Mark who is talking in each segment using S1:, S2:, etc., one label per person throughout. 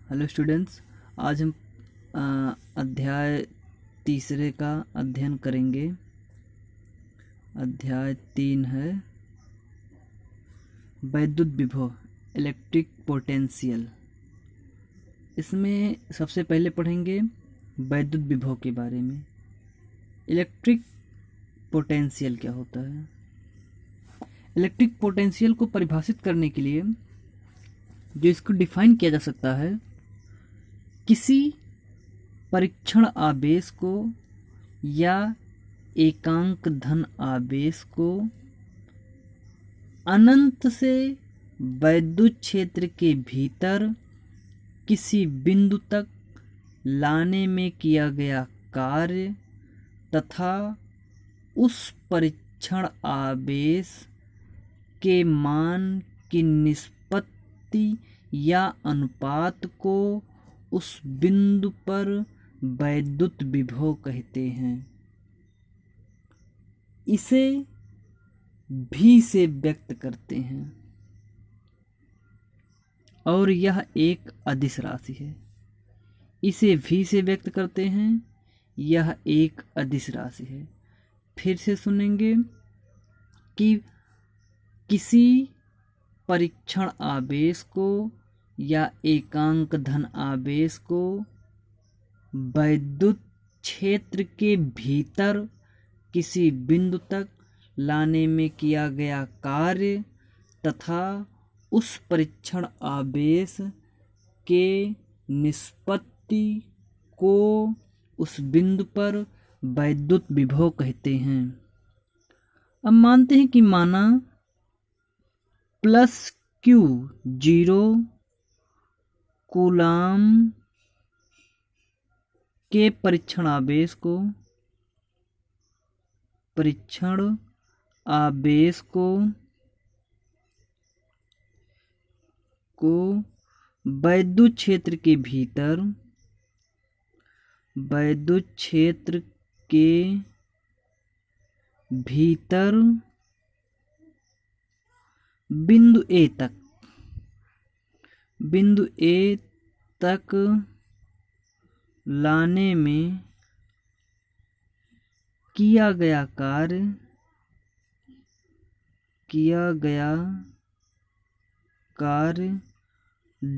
S1: Hello students, आज हम अध्याय तीसरे का अध्ययन करेंगे। अध्याय 3 है वैद्युत विभव, इलेक्ट्रिक पोटेंशियल। इसमें सबसे पहले पढ़ेंगे वैद्युत विभव के बारे में। इलेक्ट्रिक पोटेंशियल क्या होता है? इलेक्ट्रिक पोटेंशियल को परिभाषित करने के लिए जो इसको डिफाइन किया जा सकता है, किसी परीक्षण आवेश को या एकांक धन आवेश को अनंत से वैद्युत क्षेत्र के भीतर किसी बिंदु तक लाने में किया गया कार्य तथा उस परीक्षण आवेश के मान की निष्पत्ति या अनुपात को उस बिंदु पर वैद्युत विभव कहते हैं। इसे भी से व्यक्त करते हैं और यह एक अदिश राशि है। इसे भी से व्यक्त करते हैं, यह एक अदिश राशि है। फिर से सुनेंगे कि किसी परीक्षण आवेश को या एकांक धन आवेश को वैद्युत क्षेत्र के भीतर किसी बिंदु तक लाने में किया गया कार्य तथा उस परीक्षण आवेश के निष्पत्ति को उस बिंदु पर वैद्युत विभव कहते हैं। अब मानते हैं कि माना +Q0 कूलाम के परीक्षण आवेश को वैद्युत क्षेत्र के भीतर बिंदु ए तक लाने में किया गया कार्य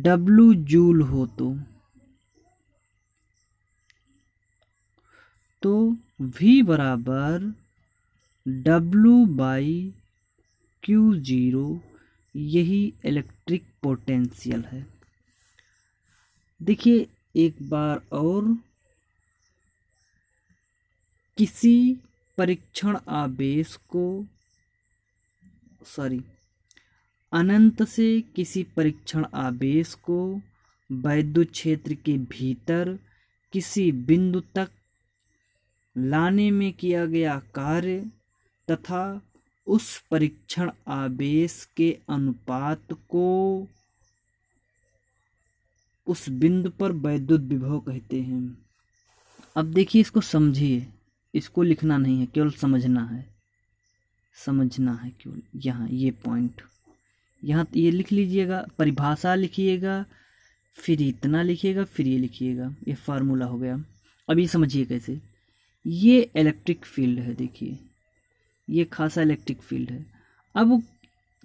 S1: W जूल हो तो V बराबर W/Q0, यही इलेक्ट्रिक पोटेंशियल है। देखिए एक बार और, किसी परीक्षण आवेश को अनंत से किसी परीक्षण आवेश को वैद्युत क्षेत्र के भीतर किसी बिंदु तक लाने में किया गया कार्य तथा उस परीक्षण आवेश के अनुपात को उस बिंदु पर वैद्युत विभव कहते हैं। अब देखिए, इसको समझिए, इसको लिखना नहीं है, केवल समझना है केवल। यहाँ ये पॉइंट, यहाँ ये लिख लीजिएगा, परिभाषा लिखिएगा, फिर इतना लिखिएगा, फिर ये लिखिएगा, ये फार्मूला हो गया। अब ये समझिए कैसे। ये इलेक्ट्रिक फील्ड है, देखिए ये खासा इलेक्ट्रिक फील्ड है। अब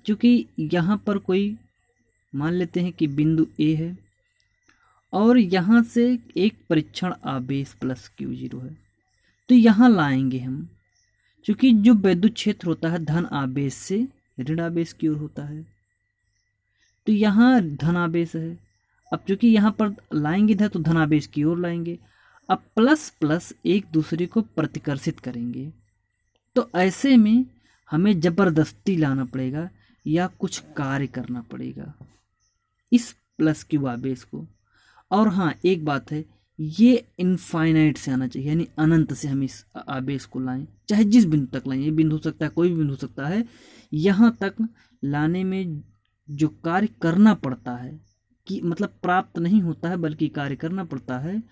S1: चूँकि यहाँ पर कोई मान लेते हैं कि बिंदु ए है और यहाँ से एक परीक्षण आवेश +Q0 है, तो यहाँ लाएंगे हम। चूँकि जो वैद्युत क्षेत्र होता है धन आवेश से ऋण आवेश की ओर होता है, तो यहाँ धन आवेश है। अब चूँकि यहाँ पर लाएंगे इधर, तो धन आवेश की ओर लाएंगे। अब प्लस प्लस एक दूसरे को प्रतिकर्षित करेंगे, तो ऐसे में हमें जबरदस्ती लाना पड़ेगा या कुछ कार्य करना पड़ेगा इस +Q आवेश को। और हाँ, एक बात है, ये इनफाइनाइट से आना चाहिए, यानी अनंत से हम इस आवेश को लाएं, चाहे जिस बिंदु तक लाएं। ये बिंदु हो सकता है, कोई भी बिंदु हो सकता है। यहाँ तक लाने में जो कार्य करना पड़ता है, कि मतलब प्राप्त नहीं होता है बल्कि कार्य करना पड़ता है,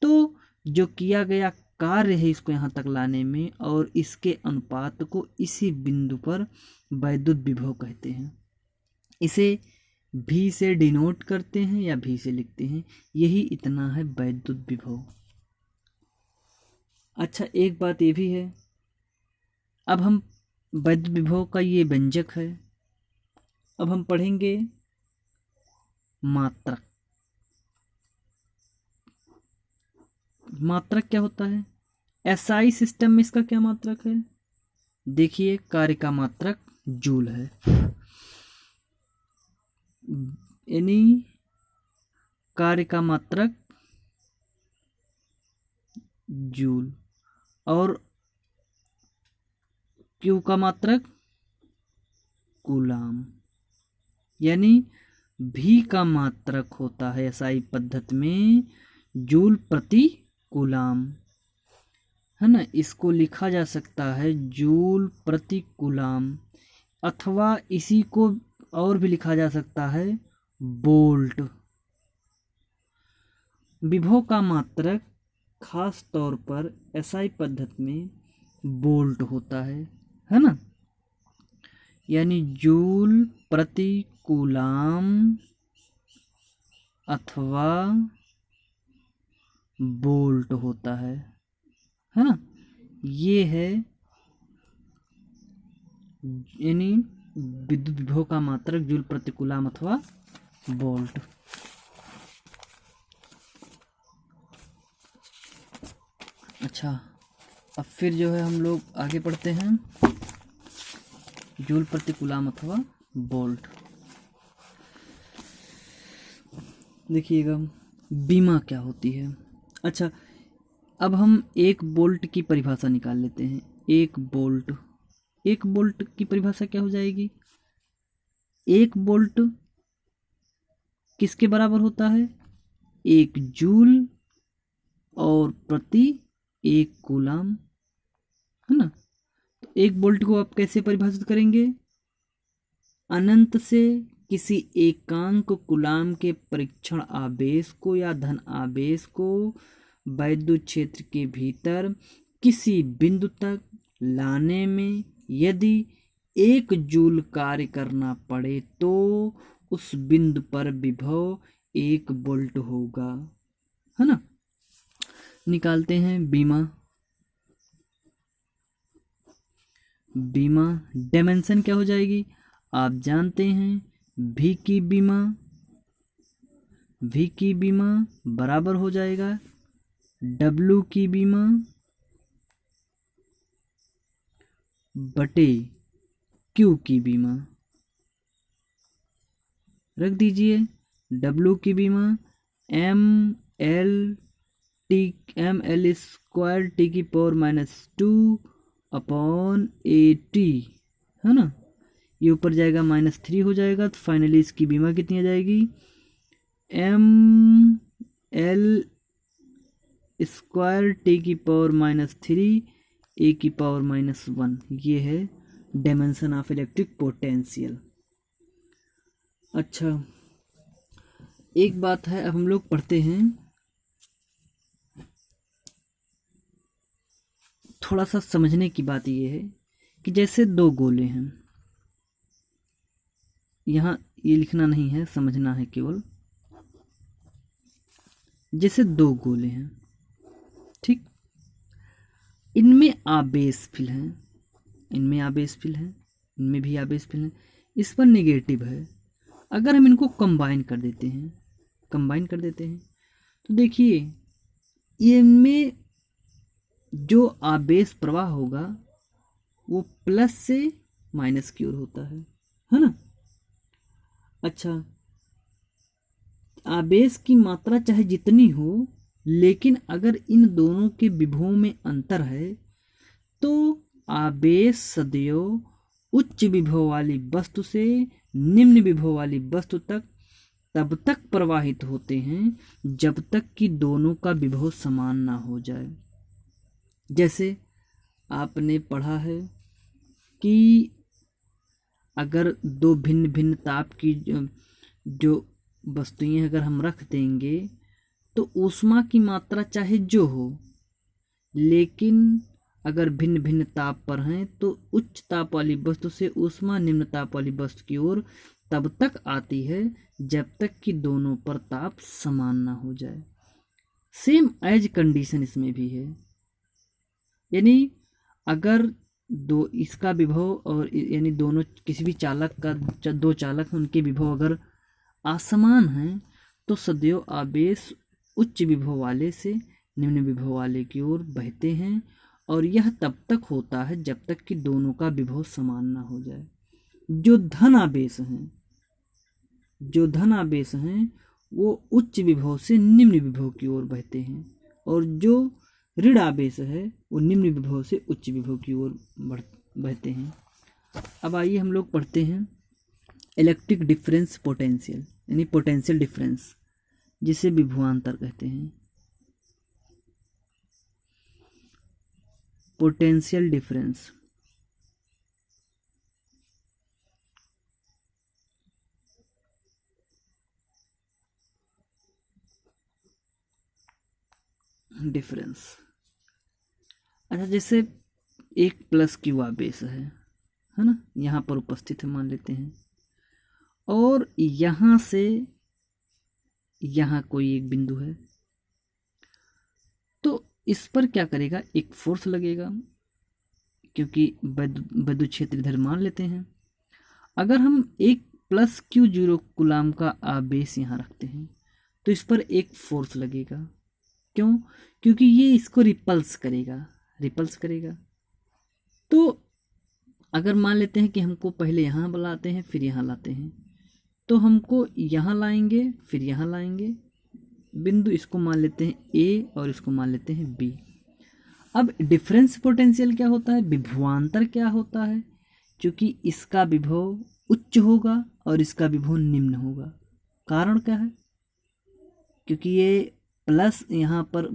S1: तो जो किया गया कार्य है इसको यहाँ तक लाने में और इसके अनुपात को इसी बिंदु पर वैद्युत विभव कहते हैं। इसे भी से डिनोट करते हैं या भी से लिखते हैं। यही इतना है वैद्युत विभव। अच्छा, एक बात ये भी है, अब हम वैद्युत विभव का ये व्यंजक है, अब हम पढ़ेंगे मात्रक। मात्रक क्या होता है? एसआई सिस्टम में इसका क्या मात्रक है? देखिए, कार्य का मात्रक जूल है, यानी कार्य का मात्रक जूल, और क्यू का मात्रक कूलाम, यानी भी का मात्रक होता है एसआई पद्धति में जूल प्रति कूलाम, है ना। इसको लिखा जा सकता है जूल प्रति कूलाम, अथवा इसी को और भी लिखा जा सकता है वोल्ट। विभव का मात्रक खास तौर पर एसआई पद्धति में वोल्ट होता है ना, यानी जूल प्रति कूलाम अथवा वोल्ट होता है ना। ये है यानी विद्युत विभव का मात्रक जूल प्रति कूलाम अथवा वोल्ट। अच्छा, अब फिर जो है हम लोग आगे पढ़ते हैं जूल प्रति कूलाम अथवा वोल्ट। देखिएगा बीमा क्या होती है। अच्छा, अब हम एक वोल्ट की परिभाषा निकाल लेते हैं। एक वोल्ट की परिभाषा क्या हो जाएगी? एक वोल्ट किसके बराबर होता है? एक जूल और प्रति एक कूलाम, है ना। तो एक वोल्ट को आप कैसे परिभाषित करेंगे? अनंत से किसी एकांक कूलाम के परीक्षण आवेश को या धन आवेश को वैद्युत क्षेत्र के भीतर किसी बिंदु तक लाने में यदि एक जूल कार्य करना पड़े तो उस बिंदु पर विभव 1 वोल्ट होगा, है ना। निकालते हैं बीमा। डायमेंशन क्या हो जाएगी? आप जानते हैं भी की बीमा बराबर हो जाएगा डब्ल्यू की बीमा बटे क्यू की बीमा। रख दीजिए डब्ल्यू की बीमा एम एल स्क्वायर टी की पावर -2 अपॉन AT, है ना। ये ऊपर जाएगा -3 हो जाएगा, तो फाइनली इसकी बीमा कितनी आ जाएगी? ML स्क्वायर टी की पावर -3 A की पावर -1। ये है डायमेंशन ऑफ इलेक्ट्रिक पोटेंशियल। अच्छा, एक बात है, अब हम लोग पढ़ते हैं थोड़ा सा समझने की बात ये है कि जैसे दो गोले हैं, यहाँ ये लिखना नहीं है, समझना है केवल। जैसे दो गोले हैं, ठीक, इनमें आवेश फिल है, इनमें आवेश फिल है, इनमें भी आवेश फिल है, इस पर नेगेटिव है। अगर हम इनको कंबाइन कर देते हैं तो देखिए इनमें जो आवेश प्रवाह होगा वो प्लस से माइनस की ओर होता है ना। अच्छा, आवेश की मात्रा चाहे जितनी हो, लेकिन अगर इन दोनों के विभवों में अंतर है तो आवेश सदैव उच्च विभव वाली वस्तु से निम्न विभव वाली वस्तु तक तब तक प्रवाहित होते हैं जब तक कि दोनों का विभव समान ना हो जाए। जैसे आपने पढ़ा है कि अगर दो भिन्न भिन्न ताप की जो वस्तुएं अगर हम रख देंगे तो ऊष्मा की मात्रा चाहे जो हो, लेकिन अगर भिन्न भिन्न ताप पर हैं तो उच्च ताप वाली वस्तु से ऊष्मा निम्न ताप वाली वस्तु की ओर तब तक आती है जब तक कि दोनों पर ताप समान ना हो जाए। सेम एज कंडीशन इसमें भी है, यानी अगर दो इसका विभव और यानी दोनों किसी भी चालक का दो चालक हैं उनके विभव अगर असमान हैं तो सदैव आवेश उच्च विभव वाले से निम्न विभव वाले की ओर बहते हैं, और यह तब तक होता है जब तक कि दोनों का विभव समान ना हो जाए। जो धन आवेश हैं वो उच्च विभव से निम्न विभव की ओर बहते हैं, और जो ऋण आवेश है वो निम्न विभव से उच्च विभव की ओर बहते हैं। अब आइए हम लोग पढ़ते हैं इलेक्ट्रिक डिफरेंस पोटेंशियल, यानी पोटेंशियल डिफरेंस, जिसे विभवांतर कहते हैं। पोटेंशियल डिफरेंस अच्छा, जैसे एक प्लस क्यू आवेश है ना, यहाँ पर उपस्थित है मान लेते हैं, और यहाँ से यहाँ कोई एक बिंदु है, तो इस पर क्या करेगा, एक फोर्स लगेगा, क्योंकि विद्युत क्षेत्र इधर मान लेते हैं। अगर हम एक प्लस क्यू जीरो कूलाम का आवेश यहाँ रखते हैं तो इस पर एक फोर्स लगेगा। क्यों? क्योंकि ये इसको रिपल्स करेगा। तो अगर मान लेते हैं कि हमको पहले यहाँ बुलाते हैं फिर यहाँ लाते हैं, तो हमको यहाँ लाएंगे फिर यहाँ लाएंगे बिंदु, इसको मान लेते हैं ए और इसको मान लेते हैं बी। अब डिफरेंस पोटेंशियल क्या होता है, विभवांतर क्या होता है, क्योंकि इसका विभव उच्च होगा और इसका विभव निम्न होगा। कारण क्या है, क्योंकि ये प्लस यहाँ पर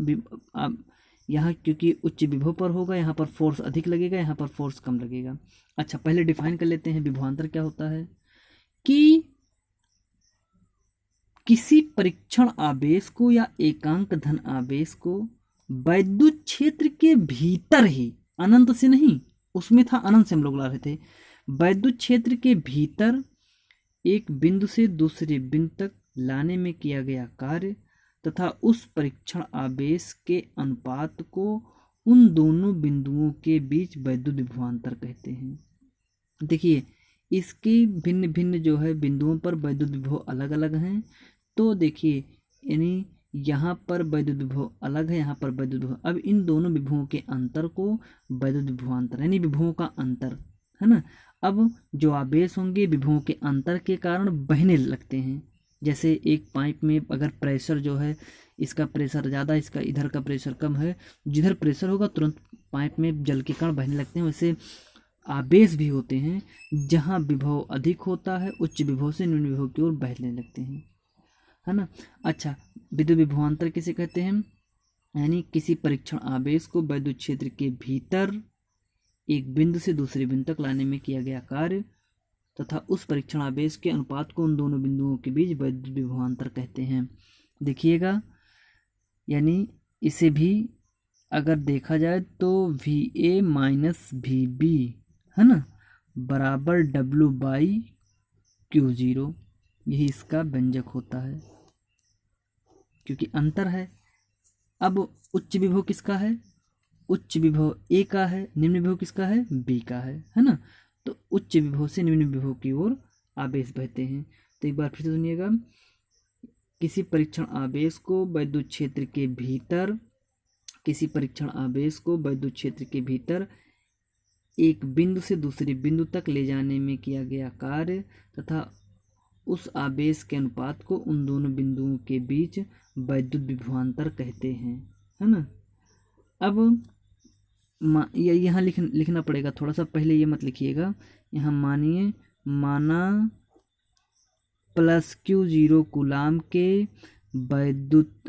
S1: यहाँ क्योंकि उच्च विभव पर होगा, यहाँ पर फोर्स अधिक लगेगा, यहाँ पर फोर्स कम लगेगा। अच्छा, पहले डिफाइन कर लेते हैं विभवांतर क्या होता है, कि किसी परीक्षण आवेश को या एकांक धन आवेश को वैद्युत क्षेत्र के भीतर ही, अनंत से नहीं, उसमें था अनंत से हम लोग ला रहे थे, वैद्युत क्षेत्र के भीतर एक बिंदु से दूसरे बिंदु तक लाने में किया गया कार्य तथा उस परीक्षण आवेश के अनुपात को उन दोनों बिंदुओं के बीच वैद्युत विभवांतर कहते हैं। देखिए, इसके भिन्न भिन्न जो है बिंदुओं पर वैद्युत विभव अलग अलग हैं। तो देखिए, यानी यहाँ पर वैद्युत विभव अलग है, यहाँ पर वैद्युत विभव, अब इन दोनों विभवों के अंतर को वैद्युत विभवांतर, यानी विभवों का अंतर है ना। अब जो आवेश होंगे विभवों के अंतर के कारण बहने लगते हैं। जैसे एक पाइप में अगर प्रेशर जो है, इसका प्रेशर ज़्यादा, इसका इधर का प्रेशर कम है, जिधर प्रेशर होगा तुरंत पाइप में जल के कण बहने लगते हैं। वैसे आवेश भी होते हैं जहाँ विभव अधिक होता है, उच्च विभव से निम्न विभव की ओर बहने लगते हैं, है ना। अच्छा, विद्युत विभवांतर किसे कहते हैं, यानी किसी परीक्षण आवेश को वैद्युत क्षेत्र के भीतर एक बिंदु से दूसरे बिंदु तक लाने में किया गया कार्य तथा उस परीक्षण आवेश के अनुपात को उन दोनों बिंदुओं के बीच वैद्युत विभवांतर कहते हैं। देखिएगा, यानी इसे भी अगर देखा जाए तो VA माइनस VB है ना बराबर W/Q0, यही इसका व्यंजक होता है, क्योंकि अंतर है। अब उच्च विभव किसका है, उच्च विभव A का है, निम्न विभव किसका है, B का है ना। तो उच्च विभव से निम्न विभव की ओर आवेश बहते हैं। तो एक बार फिर से सुनिएगा, किसी परीक्षण आवेश को वैद्युत क्षेत्र के भीतर, किसी परीक्षण आवेश को वैद्युत क्षेत्र के भीतर एक बिंदु से दूसरे बिंदु तक ले जाने में किया गया कार्य तथा उस आवेश के अनुपात को उन दोनों बिंदुओं के बीच वैद्युत विभवांतर कहते हैं, है ना। अब यहाँ लिखना पड़ेगा थोड़ा सा, पहले ये मत लिखिएगा। यहाँ मानिए, माना प्लस Q0 कूलाम के वैद्युत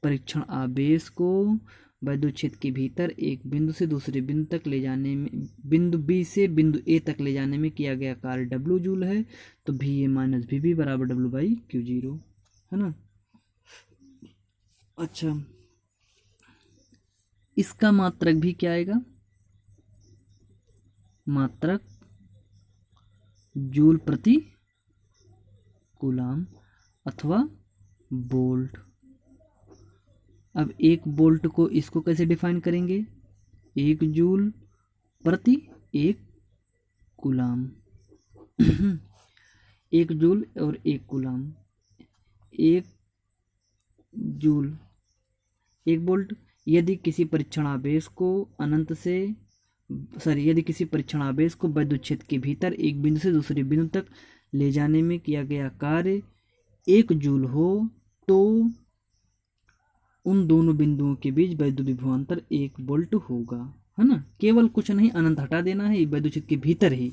S1: परीक्षण आवेश को वैद्युत क्षेत्र के भीतर एक बिंदु से दूसरे बिंदु तक ले जाने में, बिंदु B से बिंदु A तक ले जाने में किया गया कार्य W जूल है। तो VA माइनस VB बराबर W/Q0, है ना। अच्छा, इसका मात्रक भी क्या आएगा, मात्रक जूल प्रति कूलाम अथवा वोल्ट। अब 1 वोल्ट को इसको कैसे डिफाइन करेंगे, 1 जूल प्रति 1 कूलाम। 1 जूल और 1 कूलाम, 1 जूल 1 वोल्ट। यदि किसी परीक्षण आवेश को यदि किसी परीक्षण आवेश को विद्युत क्षेत्र के भीतर एक बिंदु से दूसरे बिंदु तक ले जाने में किया गया कार्य 1 जूल हो तो उन दोनों बिंदुओं के बीच विद्युत विभवांतर 1 वोल्ट होगा, है ना। केवल कुछ नहीं, अनंत हटा देना है, विद्युत क्षेत्र के भीतर ही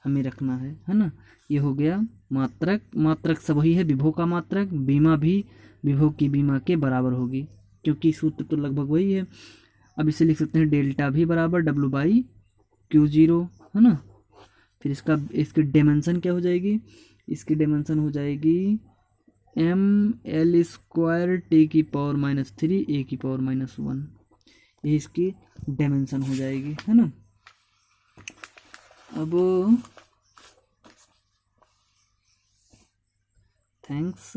S1: हमें रखना है ना। ये हो गया मात्रक। मात्रक सब वही है, विभव का मात्रक। बीमा भी विभव की बीमा के बराबर होगी, क्योंकि सूत्र तो लगभग वही है। अब इसे लिख सकते हैं डेल्टा भी बराबर W/Q0, है ना। फिर इसकी डायमेंशन क्या हो जाएगी, इसकी डायमेंशन हो जाएगी ml² T⁻³ A⁻⁻1। ये इसकी डायमेंशन हो जाएगी, है ना। अब थैंक्स।